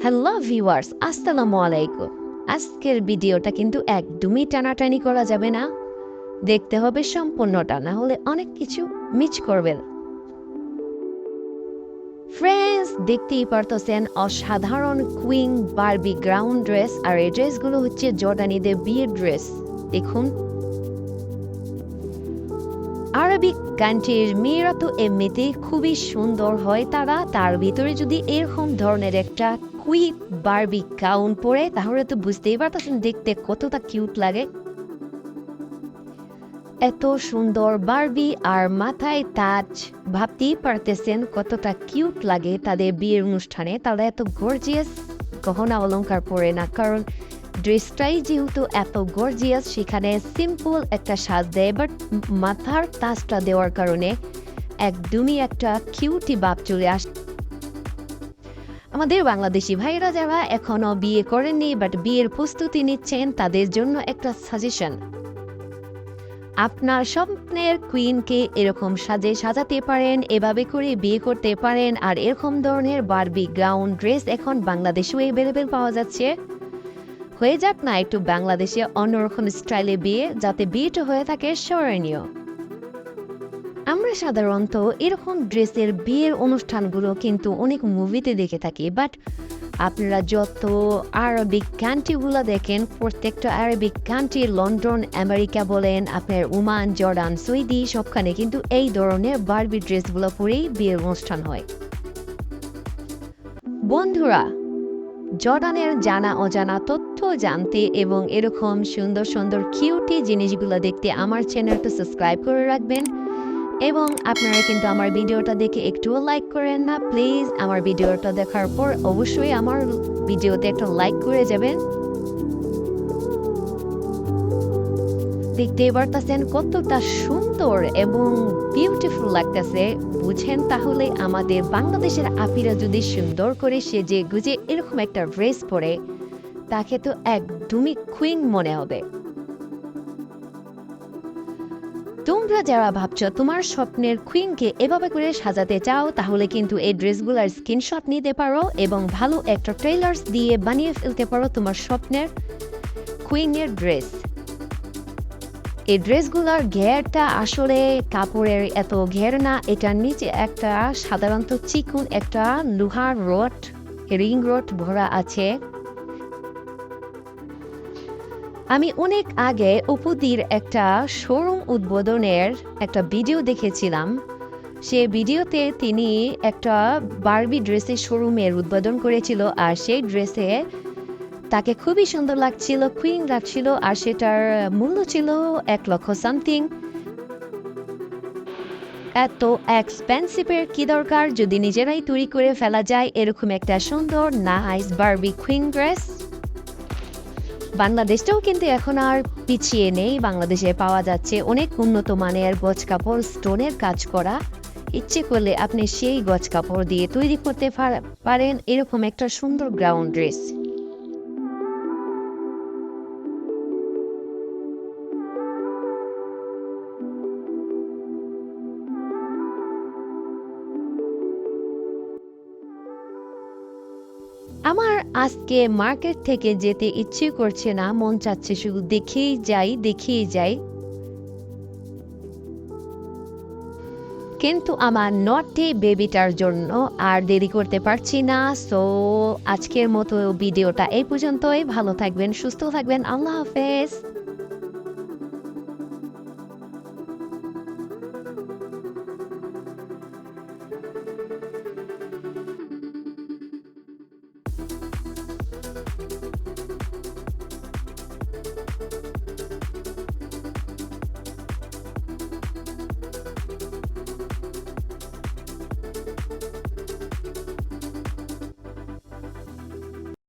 Hello viewers, আসসালামু আলাইকুম। আজকের ভিডিওটা কিন্তু একদমই টানাটানি করা যাবে না, দেখতে হবে সম্পূর্ণটা, না হলে অনেক কিছু মিস করবেন। ফ্রেন্ডস, দেখতেই পারতেছেন অসাধারণ কুইন বারবি গ্রাউন্ড ড্রেস, আর এই ড্রেসগুলো হচ্ছে জর্ডানিদের বিয়ের ড্রেস। দেখুন, আরবিক কান্ট্রির মেয়েরা তো এমনিতেই খুবই সুন্দর হয়, তার ভিতরে যদি এরকম ধরনের একটা কুইক বারবি গাউন পরে, তাহলে তো বুঝতেই পারতেছেন দেখতে কতটা কিউট লাগে। এত সুন্দর বারবি আর মাথায় তাজ, ভাবতেই পারতেছেন কতটা কিউট লাগে তাদের বিয়ের অনুষ্ঠানে। তারা এত গর্জিয়াস গহনা অলংকার পরে না, কারণ ড্রেসটাই যেহেতু এত গর্জিয়াস, সেখানে সিম্পল একটা সাজ দেয়, বাট মাথার তাজটা দেওয়ার কারণে একদমই একটা কিউটি ভাব চলে আসে। আমাদের বাংলাদেশি ভাইরা যারা এখনো বিয়ে করেননি বাট বিয়ের প্রস্তুতি নিচ্ছেন, তাদের জন্য একটা সাজেশন। আপনার স্বপ্নের কুইনকে এরকম সাজাতে পারেন, এভাবে করে বিয়ে করতে পারেন। আর এরকম ধরনের বারবি গাউন ড্রেস এখন বাংলাদেশেও অ্যাভেলেবেল পাওয়া যাচ্ছে। হয়ে যাক না একটু বাংলাদেশে অন্যরকম স্টাইলে বিয়ে, যাতে বিয়েটা হয়ে থাকে স্মরণীয়। আমরা সাধারণত এরকম ড্রেসের বিয়ের অনুষ্ঠানগুলো কিন্তু অনেক মুভিতে দেখে থাকি, বাট আপনারা যত আরবিক কান্ট্রিগুলো দেখেন, প্রত্যেকটা আরবিক কান্ট্রি, লন্ডন, আমেরিকা বলেন, আপনার ওমান, জর্ডান, সৌদি, সবখানে কিন্তু এই ধরনের বারবি ড্রেসগুলো পরেই বিয়ের অনুষ্ঠান হয়। বন্ধুরা, জর্ডানের জানা অজানা তথ্য জানতে এবং এরকম সুন্দর সুন্দর কিউটি জিনিসগুলো দেখতে আমার চ্যানেলটা সাবস্ক্রাইব করে রাখবেন। এবং আপনারা কিন্তু আমার ভিডিওটা দেখে একটুও লাইক করেন না, প্লিজ আমার ভিডিওটা দেখার পর অবশ্যই আমার ভিডিওতে একটা লাইক করে যাবেন। দেখতে পারতেছেন কতটা সুন্দর এবং বিউটিফুল লাগতেছে, বুঝেন? তাহলে আমাদের বাংলাদেশের আপিরা যদি সুন্দর করে সেজে গুজে এরকম একটা ড্রেস পরে, তাকে তো একদমই কুইন মনে হবে। তোমরা যারা ভাবছো তোমার স্বপ্নের কুইনকে এভাবে করে সাজাতে চাও, তাহলে কিন্তু এই ড্রেসগুলোর স্ক্রিনশট নিতে পারো এবং ভালো একটা ট্রেলার্স দিয়ে বানিয়ে ফেলতে পারো তোমার স্বপ্নের কুইনের ড্রেস। এই ড্রেসগুলোর ঘেরটা আসলে কাপড়ের এত ঘের না, এটার নিচে একটা সাধারণত চিকুন একটা লোহার রড, রিং রড ভরা আছে। আমি অনেক আগে উপদির একটা শোরুম উদ্বোধনের একটা ভিডিও দেখেছিলাম। সে ভিডিওতে তিনি একটা বারবি ড্রেসের শোরুমের উদ্বোধন করেছিল, আর সেই ড্রেসে তাকে খুবই সুন্দর লাগছিল, কুইন লাগছিল, আর সেটার মূল্য ছিল 1,00,000 সামথিং। এত এক্সপেন্সিভের কি দরকার, যদি নিজেরাই তৈরি করে ফেলা যায় এরকম একটা সুন্দর নাইস বারবি কুইন ড্রেস। বাংলাদেশটাও কিন্তু এখন আর পিছিয়ে নেই, বাংলাদেশে পাওয়া যাচ্ছে অনেক উন্নত মানের গজ কাপড়, স্টোনের কাজ করা। ইচ্ছে করলে আপনি সেই গজ কাপড় দিয়ে তৈরি করতে পারেন এরকম একটা সুন্দর গ্রাউন্ড ড্রেস। আমার আজকে মার্কেট থেকে যেতে ইচ্ছে করছে না, মন চাচ্ছে শুধু দেখেই যাই। কিন্তু আমার নটি বেবিটার জন্য আর দেরি করতে পারছি না। সো আজকের মতো ভিডিওটা এই পর্যন্তই। ভালো থাকবেন, সুস্থ থাকবেন, আল্লাহ হাফেজ।